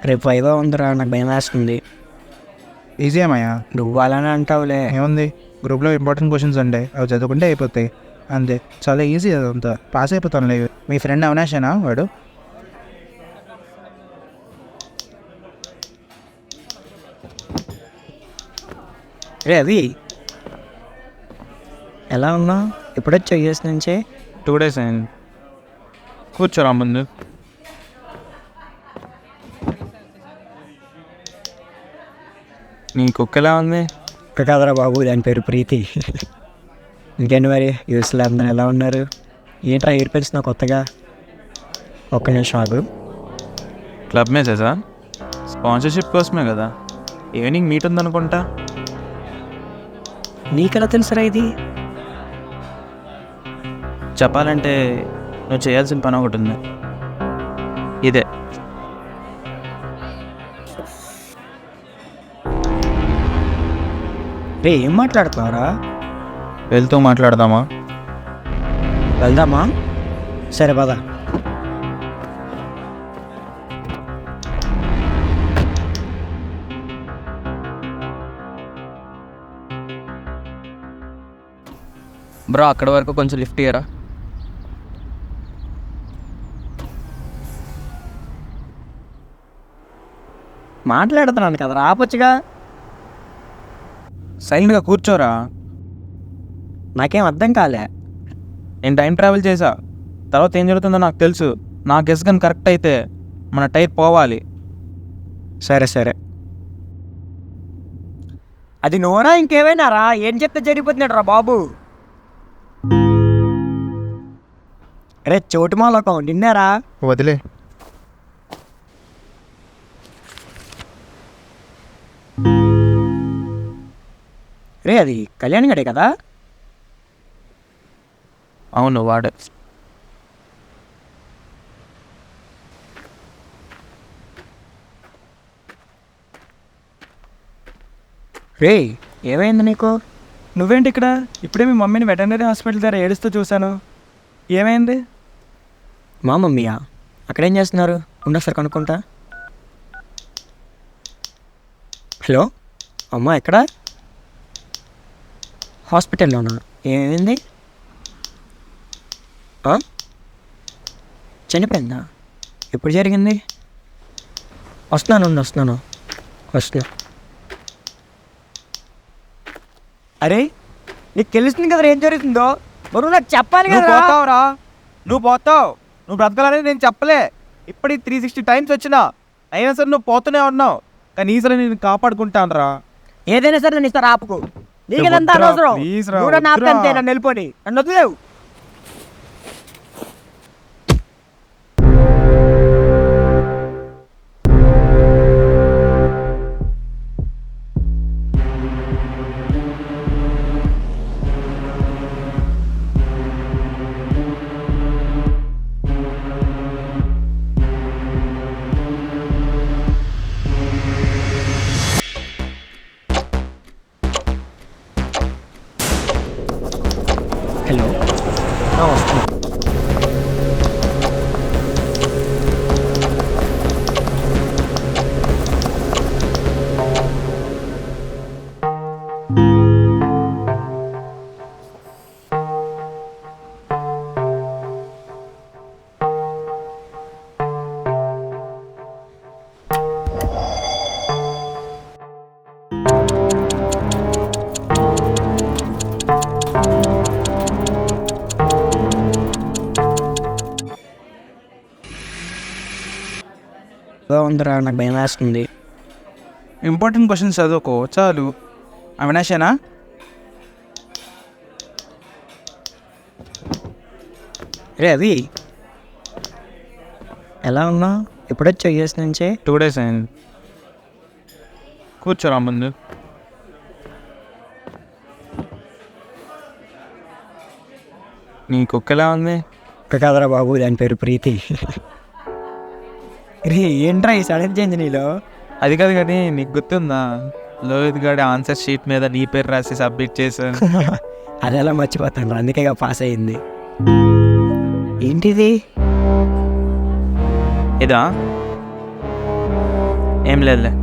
రేపు వైవా ఉందిరా, నాకు భయం వేస్తుంది. ఈజీ ఏమయ్యా, నువ్వు అలానే అంటావులే. ఏముంది, గ్రూప్లో ఇంపార్టెంట్ క్వశ్చన్స్ ఉంటాయి, అవి చదువుకుంటే అయిపోతాయి అంతే. చాలా ఈజీ అదంతా, పాస్ అయిపోతానులే. మీ ఫ్రెండ్ అవినాషేనా వాడు? రే అవి, ఎలా ఉన్నావు? ఎప్పుడొచ్చావు యూఎస్ నుంచి? 2 days అయింది. కూర్చోరా ముందు. నీ కుక్క ఎలా ఉంది? కాదరా బాబు, దాని పేరు ప్రీతి. ఇంకేంటి మరి, యూఎస్లో అందరూ ఎలా ఉన్నారు? ఏంట్రా ఎయిర్ పెంచుతున్నావు కొత్తగా? ఒక్క నిమిషం ఆగు. క్లబ్ మెసేజా? స్పాన్సర్షిప్ కోసమే కదా. ఈవినింగ్ మీట్ ఉందనుకుంటా. నీకెలా తెలుసురా ఇది? చెప్పాలంటే నువ్వు చేయాల్సిన పని ఒకటి ఉంది. ఇదే. రే ఏం మాట్లాడుతున్నావురా? వెళ్తూ మాట్లాడదామా? వెళ్దామా? సరే పద. బ్రో అక్కడ వరకు కొంచెం లిఫ్ట్ ఇయ్యరా? మాట్లాడుతున్నాను కదా, ఆపొచ్చుగా. సైలెంట్గా కూర్చోరా. నాకేం అర్థం కాలే. నేను టైం ట్రావెల్ చేసా, తర్వాత ఏం జరుగుతుందో నాకు తెలుసు. నా గెస్ గన్ కరెక్ట్ అయితే మన టైర్ పోవాలి. సరే సరే, అది నోరా ఇంకేమైనా రా? ఏం చెప్తే జరిగిపోతున్నాడు రా బాబు. రే చోటు మాలకం నిన్నారా? వదిలే. రే అది కళ్యాణ్ గడే కదా? అవును వాడే. రే ఏమైంది నీకు? నువ్వేంటి ఇక్కడ? ఇప్పుడే మీ మమ్మీని వెటర్నరీ హాస్పిటల్ దగ్గర ఏడుస్తూ చూశాను. ఏమైంది? మా మమ్మీయా? అక్కడేం చేస్తున్నారు? ఉండొస్తారు కనుక్కుంటా. హలో అమ్మా, ఎక్కడ? హాస్పిటల్లోనా? ఏమైంది? చనిపోయిందా? ఎప్పుడు జరిగింది? వస్తున్నా. అరే నీకు తెలుస్తుంది కదా ఏం జరుగుతుందో, మరి నాకు చెప్పాలి నువ్వు కదా. పోతావురా, నువ్వు పోతావు. నువ్వు బ్రతకాలని నేను చెప్పలే. ఇప్పటికి 360 టైమ్స్ వచ్చినా అయినా సరే నువ్వు పోతూనే ఉన్నావు. కానీ ఈసారి నేను కాపాడుకుంటాను రా. ఏదైనా సరే నన్ను ఇస్తారు, ఆపుకో. నీకేదంతా వద్దురా, అనవసరం. ప్లీజ్ రా, నువ్వు నన్ను వద్దురా. ఆపుతా అంతే, నన్ను వెళ్ళిపోని, నన్ను వదిలేవు. హలో వస్తున్నా. ఉందిరా, నాకు భయం వేస్తుంది. ఇంపార్టెంట్ క్వశ్చన్స్ చదువుకో చాలు. అవినాషేనా? రే అవి, ఎలా ఉన్నావు? ఎప్పుడొచ్చావు యూఎస్ నుంచి? 2 days అయింది. కూర్చోరా ముందు. నీ కుక్క ఎలా ఉంది? కాదరా బాబు, దాని పేరు ప్రీతి. రే ఏంట్రా ఈ సడన్ చేంజ్ నీలో? అది కాదు కానీ నీకు గుర్తుందా, లోహిత్ గారి ఆన్సర్ షీట్ మీద నీ పేరు రాసి సబ్మిట్ చేశాను. అది ఎలా మర్చిపోతాను, అందుకే పాస్ అయింది. ఏంటిది? ఇదా? ఏం లేదులే.